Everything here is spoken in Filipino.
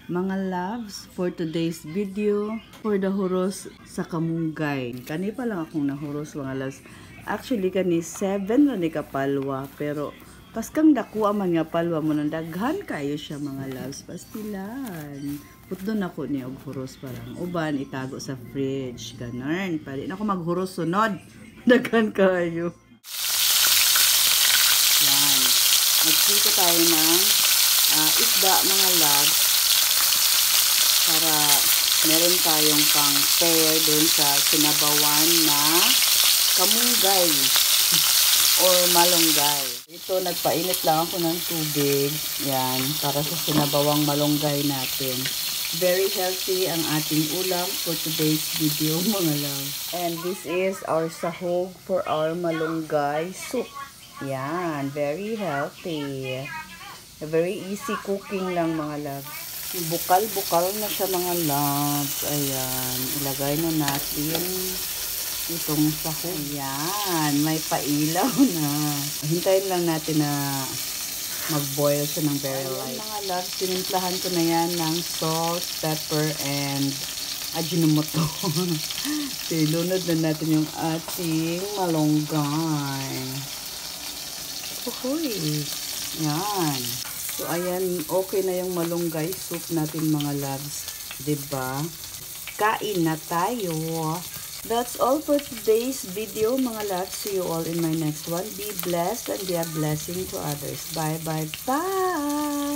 Mga loves, for today's video, for the huros sa kamunggay. Kani pa lang akong nahuros mga loves. Actually, kani 7 na ni kapalwa. Pero, paskang dakuha man nga palwa mo nang daghan kayo siya mga loves. Pastilan. Putdon ako niya og huros parang. Uban, itago sa fridge. Ganun. Pwede na ako maghuros sunod. Daghan kayo. Yan. Magkita tayo ng isda mga loves. Para meron tayong pang pair doon sa sinabawan na kamunggay or malunggay. Ito, nagpainit lang ako ng tubig. Yan, para sa sinabawang malunggay natin. Very healthy ang ating ulam for today's video mga love. And this is our sahog for our malunggay soup. Yan, very healthy. Very easy cooking lang mga love. Bukal-bukal na siya mga loves. Ayan. Ilagay na natin itong sahog. Ayan. May pailaw na. Hintayin lang natin na mag-boil siya ng very light. Mga loves, tinimplahan ko na yan ng salt, pepper, and ajinomoto. Silunod na natin yung ating malunggay. Uhuy. Yan. So, ayan, okay na yung malunggay soup natin mga loves. Diba? Kain na tayo. That's all for today's video mga loves. See you all in my next one. Be blessed and be a blessing to others. Bye, bye, bye!